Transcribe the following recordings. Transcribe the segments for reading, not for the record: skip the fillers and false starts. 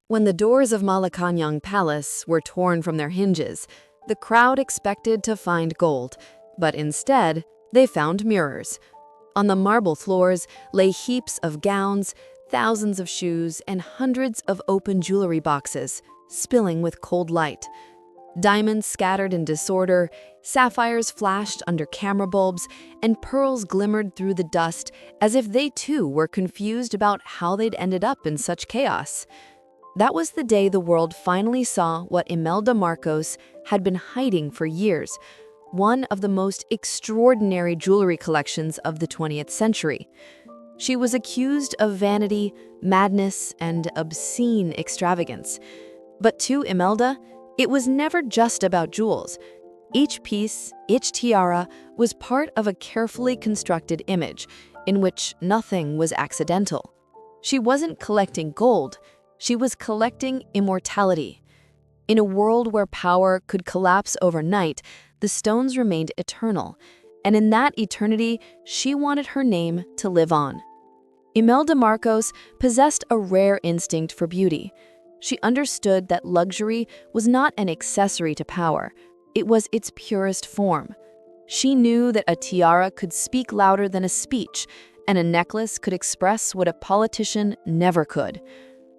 When the doors of Malacañang Palace were torn from their hinges, the crowd expected to find gold, but instead, they found mirrors. On the marble floors lay heaps of gowns, thousands of shoes, and hundreds of open jewelry boxes, spilling with cold light. Diamonds scattered in disorder, sapphires flashed under camera bulbs, and pearls glimmered through the dust as if they too were confused about how they'd ended up in such chaos. That was the day the world finally saw what Imelda Marcos had been hiding for years, one of the most extraordinary jewelry collections of the 20th century. She was accused of vanity, madness, and obscene extravagance. But to Imelda, it was never just about jewels. Each piece, each tiara, was part of a carefully constructed image in which nothing was accidental. She wasn't collecting gold. She was collecting immortality. In a world where power could collapse overnight, the stones remained eternal, and in that eternity, she wanted her name to live on. Imelda Marcos possessed a rare instinct for beauty. She understood that luxury was not an accessory to power, it was its purest form. She knew that a tiara could speak louder than a speech, and a necklace could express what a politician never could.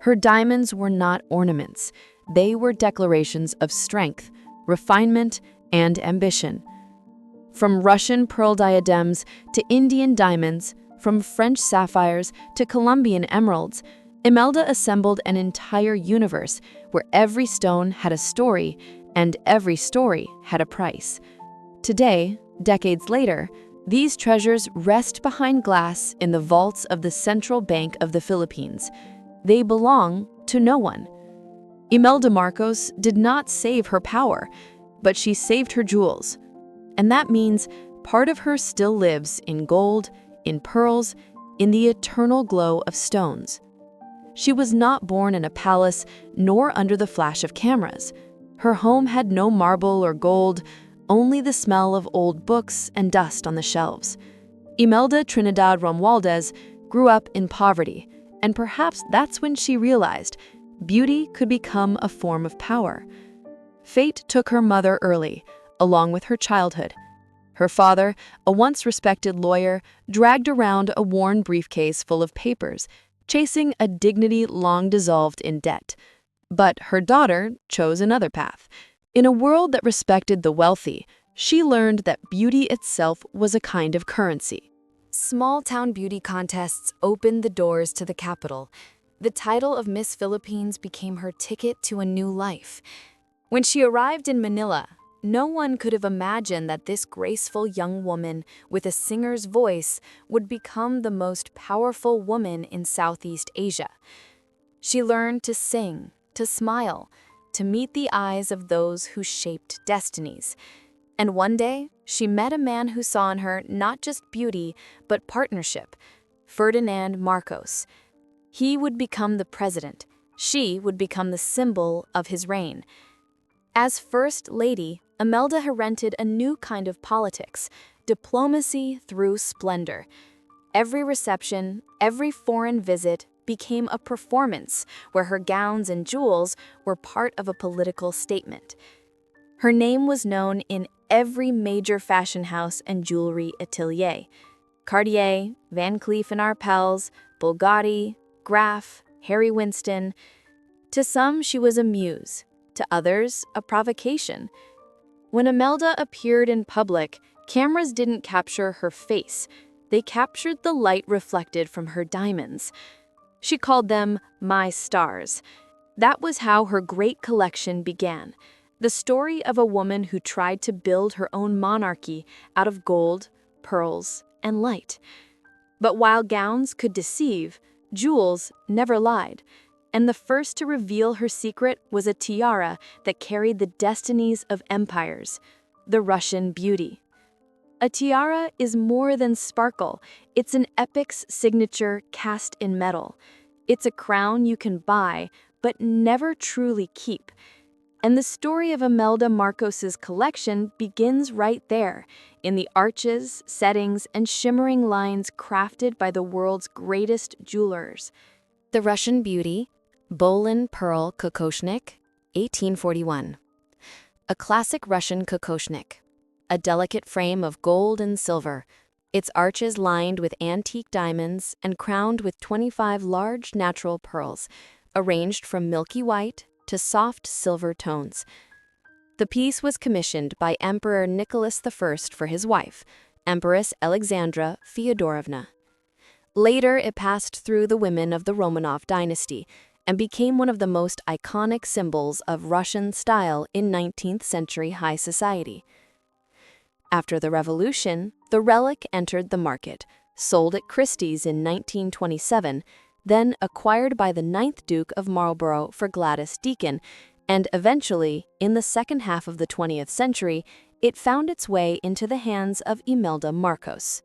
Her diamonds were not ornaments. They were declarations of strength, refinement, and ambition. From Russian pearl diadems to Indian diamonds, from French sapphires to Colombian emeralds, Imelda assembled an entire universe where every stone had a story and every story had a price. Today, decades later, these treasures rest behind glass in the vaults of the Central Bank of the Philippines. They belong to no one. Imelda Marcos did not save her power, but she saved her jewels. And that means part of her still lives in gold, in pearls, in the eternal glow of stones. She was not born in a palace, nor under the flash of cameras. Her home had no marble or gold, only the smell of old books and dust on the shelves. Imelda Trinidad Romualdez grew up in poverty, and perhaps that's when she realized beauty could become a form of power. Fate took her mother early, along with her childhood. Her father, a once respected lawyer, dragged around a worn briefcase full of papers, chasing a dignity long dissolved in debt. But her daughter chose another path. In a world that respected the wealthy, she learned that beauty itself was a kind of currency. Small-town beauty contests opened the doors to the capital. The title of Miss Philippines became her ticket to a new life. When she arrived in Manila, no one could have imagined that this graceful young woman with a singer's voice would become the most powerful woman in Southeast Asia. She learned to sing, to smile, to meet the eyes of those who shaped destinies. And one day, she met a man who saw in her not just beauty, but partnership, Ferdinand Marcos. He would become the president. She would become the symbol of his reign. As First Lady, Imelda rented a new kind of politics, diplomacy through splendor. Every reception, every foreign visit became a performance where her gowns and jewels were part of a political statement. Her name was known in every major fashion house and jewelry atelier. Cartier, Van Cleef & Arpels, Bulgari, Graff, Harry Winston. To some, she was a muse. To others, a provocation. When Imelda appeared in public, cameras didn't capture her face. They captured the light reflected from her diamonds. She called them "my stars." That was how her great collection began. The story of a woman who tried to build her own monarchy out of gold, pearls, and light. But while gowns could deceive, jewels never lied. And the first to reveal her secret was a tiara that carried the destinies of empires, the Russian beauty. A tiara is more than sparkle. It's an epic's signature cast in metal. It's a crown you can buy, but never truly keep. And the story of Imelda Marcos's collection begins right there, in the arches, settings, and shimmering lines crafted by the world's greatest jewelers. The Russian beauty, Bolin Pearl Kokoshnik, 1841. A classic Russian kokoshnik. A delicate frame of gold and silver, its arches lined with antique diamonds and crowned with 25 large natural pearls, arranged from milky white to soft silver tones. The piece was commissioned by Emperor Nicholas I for his wife, Empress Alexandra Feodorovna. Later, it passed through the women of the Romanov dynasty and became one of the most iconic symbols of Russian style in 19th century high society. After the Revolution, the relic entered the market, sold at Christie's in 1927, then acquired by the 9th Duke of Marlborough for Gladys Deakin, and eventually, in the second half of the 20th century, it found its way into the hands of Imelda Marcos.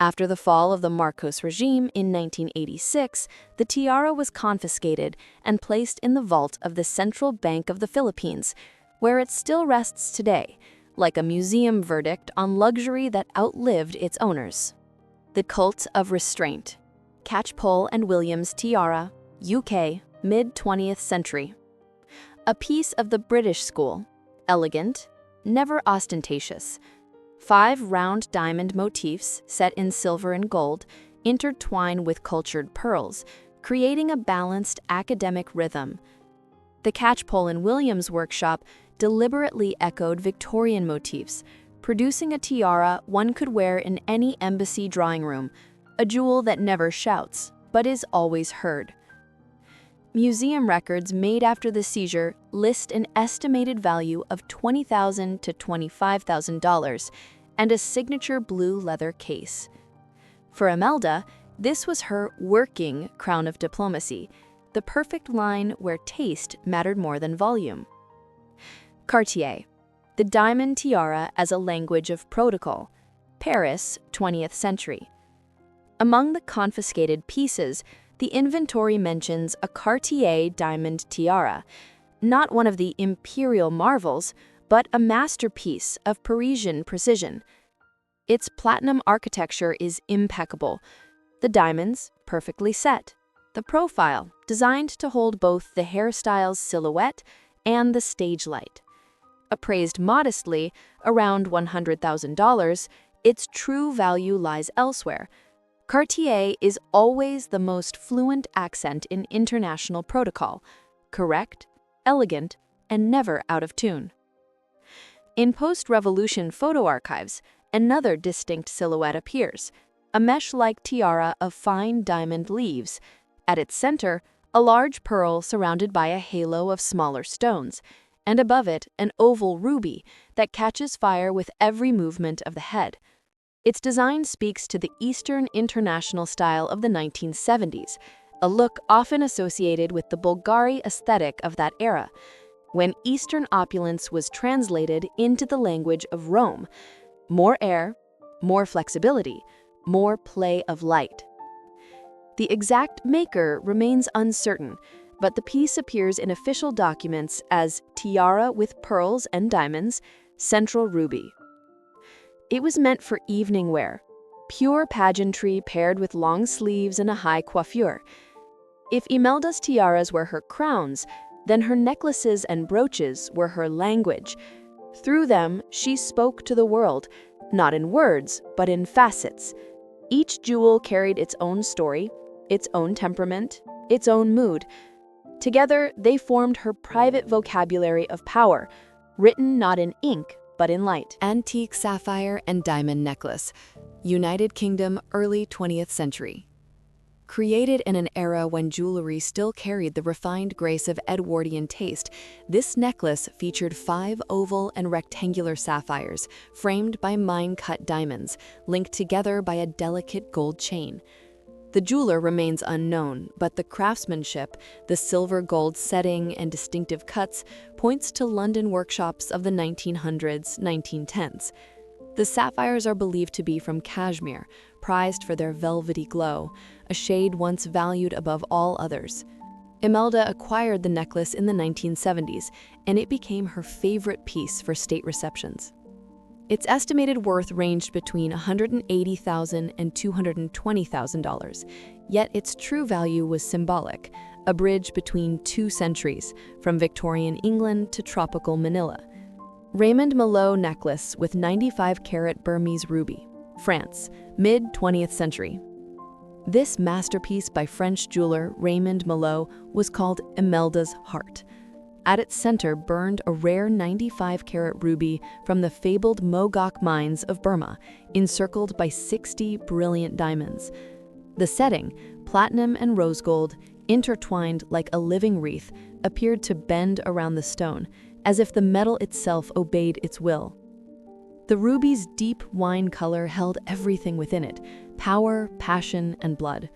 After the fall of the Marcos regime in 1986, the tiara was confiscated and placed in the vault of the Central Bank of the Philippines, where it still rests today, like a museum verdict on luxury that outlived its owners. The Cult of Restraint. Catchpole and Williams Tiara, UK, mid-20th century. A piece of the British school, elegant, never ostentatious. 5 round diamond motifs set in silver and gold intertwine with cultured pearls, creating a balanced academic rhythm. The Catchpole and Williams workshop deliberately echoed Victorian motifs, producing a tiara one could wear in any embassy drawing room, a jewel that never shouts, but is always heard. Museum records made after the seizure list an estimated value of $20,000 to $25,000 and a signature blue leather case. For Imelda, this was her working crown of diplomacy, the perfect line where taste mattered more than volume. Cartier, the diamond tiara as a language of protocol, Paris, 20th century. Among the confiscated pieces, the inventory mentions a Cartier diamond tiara, not one of the imperial marvels, but a masterpiece of Parisian precision. Its platinum architecture is impeccable, the diamonds perfectly set, the profile designed to hold both the hairstyle's silhouette and the stage light. Appraised modestly, around $100,000, its true value lies elsewhere. Cartier is always the most fluent accent in international protocol, correct, elegant, and never out of tune. In post-revolution photo archives, another distinct silhouette appears, a mesh-like tiara of fine diamond leaves. At its center, a large pearl surrounded by a halo of smaller stones, and above it an oval ruby that catches fire with every movement of the head. Its design speaks to the Eastern international style of the 1970s, a look often associated with the Bulgari aesthetic of that era, when Eastern opulence was translated into the language of Rome. More air, more flexibility, more play of light. The exact maker remains uncertain, but the piece appears in official documents as tiara with pearls and diamonds, central ruby. It was meant for evening wear, pure pageantry paired with long sleeves and a high coiffure. If Imelda's tiaras were her crowns, then her necklaces and brooches were her language. Through them, she spoke to the world, not in words, but in facets. Each jewel carried its own story, its own temperament, its own mood. Together, they formed her private vocabulary of power, written not in ink, but in light. Antique sapphire and diamond necklace, United Kingdom, early 20th century. Created in an era when jewelry still carried the refined grace of Edwardian taste, this necklace featured 5 oval and rectangular sapphires, framed by mine-cut diamonds, linked together by a delicate gold chain. The jeweler remains unknown, but the craftsmanship, the silver-gold setting and distinctive cuts, points to London workshops of the 1900s, 1910s. The sapphires are believed to be from cashmere, prized for their velvety glow, a shade once valued above all others. Imelda acquired the necklace in the 1970s, and it became her favorite piece for state receptions. Its estimated worth ranged between $180,000 and $220,000, yet its true value was symbolic, a bridge between two centuries, from Victorian England to tropical Manila. Raymond Millau necklace with 95-carat Burmese ruby, France, mid-20th century. This masterpiece by French jeweler Raymond Millau was called Imelda's heart. At its center burned a rare 95-carat ruby from the fabled Mogok mines of Burma, encircled by 60 brilliant diamonds. The setting, platinum and rose gold, intertwined like a living wreath, appeared to bend around the stone, as if the metal itself obeyed its will. The ruby's deep wine color held everything within it: power, passion, and blood.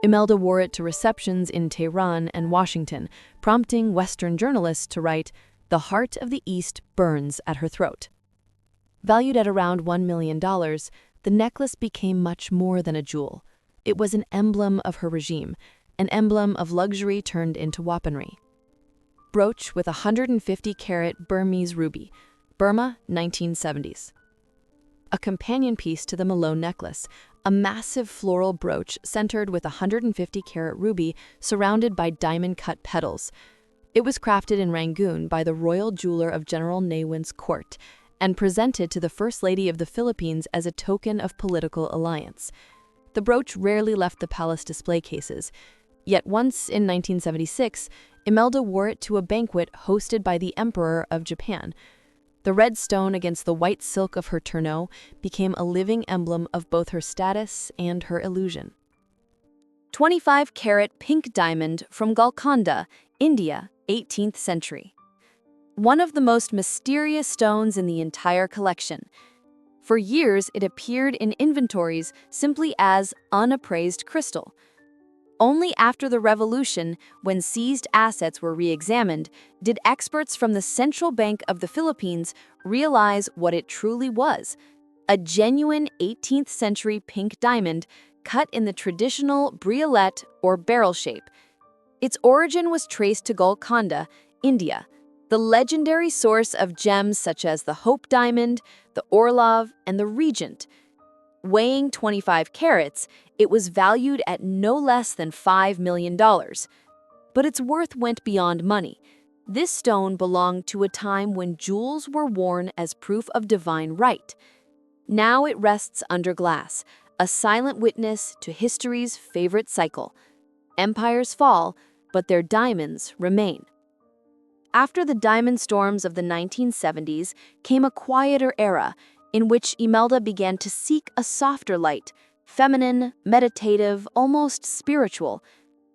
Imelda wore it to receptions in Tehran and Washington, prompting Western journalists to write, "The heart of the East burns at her throat." Valued at around $1 million, the necklace became much more than a jewel. It was an emblem of her regime, an emblem of luxury turned into weaponry. Brooch with 150-carat Burmese ruby, Burma, 1970s. A companion piece to the Millau necklace, a massive floral brooch centered with a 150-carat ruby surrounded by diamond-cut petals. It was crafted in Rangoon by the royal jeweler of General Ne Win's court and presented to the First Lady of the Philippines as a token of political alliance. The brooch rarely left the palace display cases, yet once in 1976, Imelda wore it to a banquet hosted by the Emperor of Japan. The red stone against the white silk of her tourneau became a living emblem of both her status and her illusion. 25-carat pink diamond from Golconda, India, 18th century. One of the most mysterious stones in the entire collection. For years, it appeared in inventories simply as unappraised crystal. Only after the revolution, when seized assets were re-examined, did experts from the Central Bank of the Philippines realize what it truly was: a genuine 18th century pink diamond cut in the traditional briolette or barrel shape. Its origin was traced to Golconda, India, the legendary source of gems such as the Hope Diamond, the Orlov, and the Regent. Weighing 25 carats, it was valued at no less than $5 million. But its worth went beyond money. This stone belonged to a time when jewels were worn as proof of divine right. Now it rests under glass, a silent witness to history's favorite cycle. Empires fall, but their diamonds remain. After the diamond storms of the 1970s came a quieter era, in which Imelda began to seek a softer light, feminine, meditative, almost spiritual.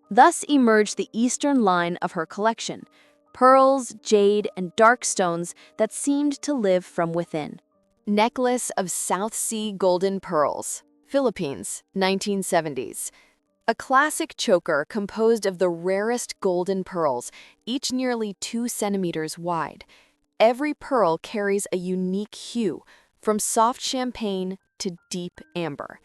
Thus emerged the eastern line of her collection: pearls, jade, and dark stones that seemed to live from within. Necklace of South Sea golden pearls, Philippines, 1970s. A classic choker composed of the rarest golden pearls, each nearly 2 centimeters wide. Every pearl carries a unique hue, from soft champagne to deep amber.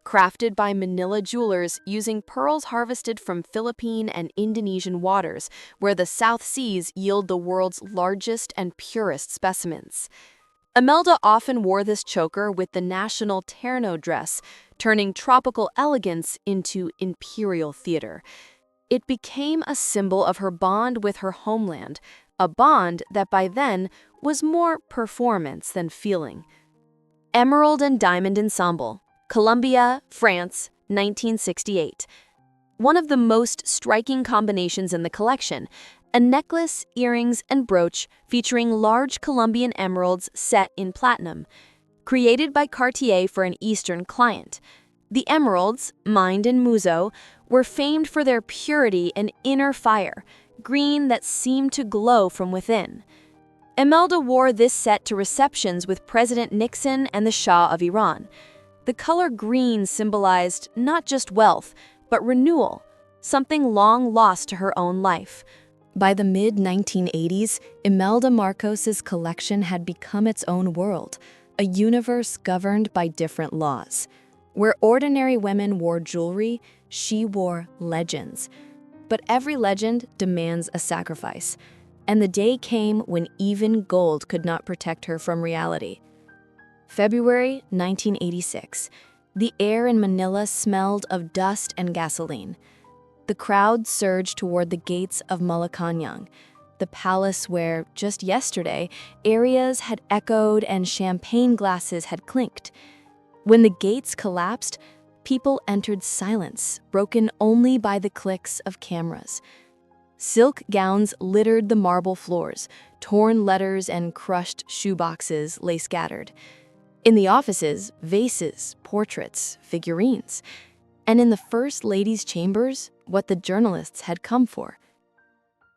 Crafted by Manila jewelers using pearls harvested from Philippine and Indonesian waters, where the South Seas yield the world's largest and purest specimens. Imelda often wore this choker with the national terno dress, turning tropical elegance into imperial theater. It became a symbol of her bond with her homeland, a bond that by then was more performance than feeling. Emerald and Diamond Ensemble, Colombia, France, 1968. One of the most striking combinations in the collection: a necklace, earrings, and brooch featuring large Colombian emeralds set in platinum. Created by Cartier for an Eastern client, the emeralds, mined in Muzo, were famed for their purity and inner fire, green that seemed to glow from within. Imelda wore this set to receptions with President Nixon and the Shah of Iran. The color green symbolized not just wealth, but renewal, something long lost to her own life. By the mid-1980s, Imelda Marcos's collection had become its own world, a universe governed by different laws. Where ordinary women wore jewelry, she wore legends. But every legend demands a sacrifice, and the day came when even gold could not protect her from reality. February 1986. The air in Manila smelled of dust and gasoline. The crowd surged toward the gates of Malacañang, the palace where, just yesterday, arias had echoed and champagne glasses had clinked. When the gates collapsed, people entered silence, broken only by the clicks of cameras. Silk gowns littered the marble floors, torn letters and crushed shoeboxes lay scattered. In the offices, vases, portraits, figurines. And in the First Lady's chambers, what the journalists had come for.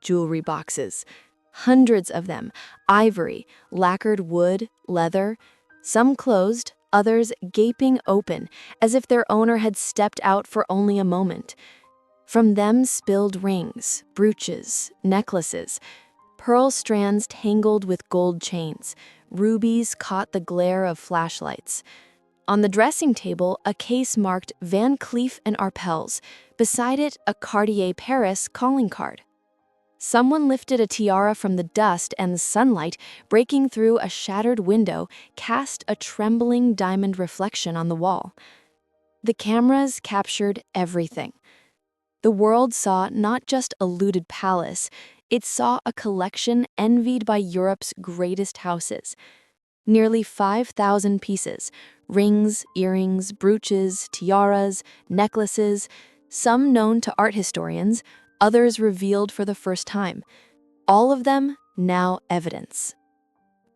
Jewelry boxes, hundreds of them, ivory, lacquered wood, leather, some closed, others gaping open, as if their owner had stepped out for only a moment. From them spilled rings, brooches, necklaces, pearl strands tangled with gold chains, rubies caught the glare of flashlights. On the dressing table, a case marked Van Cleef and Arpels, beside it a Cartier Paris calling card. Someone lifted a tiara from the dust, and the sunlight, breaking through a shattered window, cast a trembling diamond reflection on the wall. The cameras captured everything. The world saw not just a looted palace, it saw a collection envied by Europe's greatest houses. Nearly 5,000 pieces, rings, earrings, brooches, tiaras, necklaces, some known to art historians, others revealed for the first time. All of them now evidence.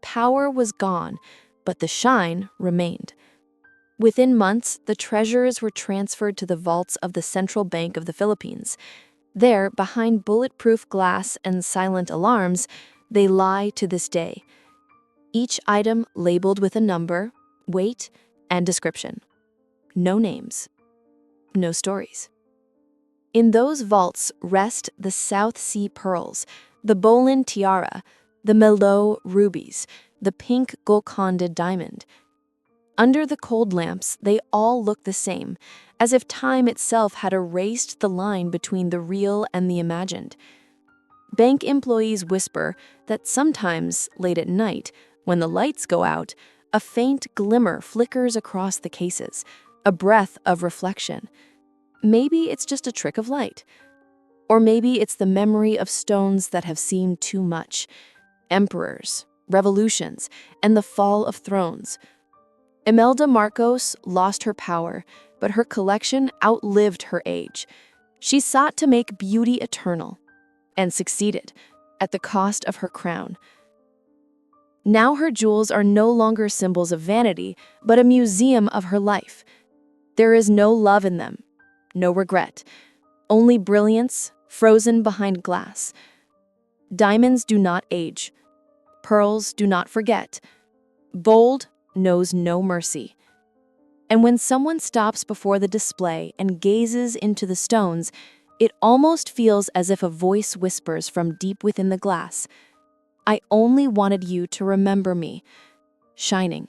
Power was gone, but the shine remained. Within months, the treasures were transferred to the vaults of the Central Bank of the Philippines. There, behind bulletproof glass and silent alarms, they lie to this day. Each item labeled with a number, weight, and description. No names. No stories. In those vaults rest the South Sea pearls, the Bolin tiara, the Merlot rubies, the pink Golconda diamond. Under the cold lamps, they all look the same, as if time itself had erased the line between the real and the imagined. Bank employees whisper that sometimes, late at night, when the lights go out, a faint glimmer flickers across the cases, a breath of reflection. Maybe it's just a trick of light. Or maybe it's the memory of stones that have seemed too much. Emperors, revolutions, and the fall of thrones. Imelda Marcos lost her power, but her collection outlived her age. She sought to make beauty eternal, and succeeded, at the cost of her crown. Now her jewels are no longer symbols of vanity, but a museum of her life. There is no love in them. No regret, only brilliance frozen behind glass. Diamonds do not age. Pearls do not forget. Gold knows no mercy. And when someone stops before the display and gazes into the stones, it almost feels as if a voice whispers from deep within the glass, "I only wanted you to remember me, shining."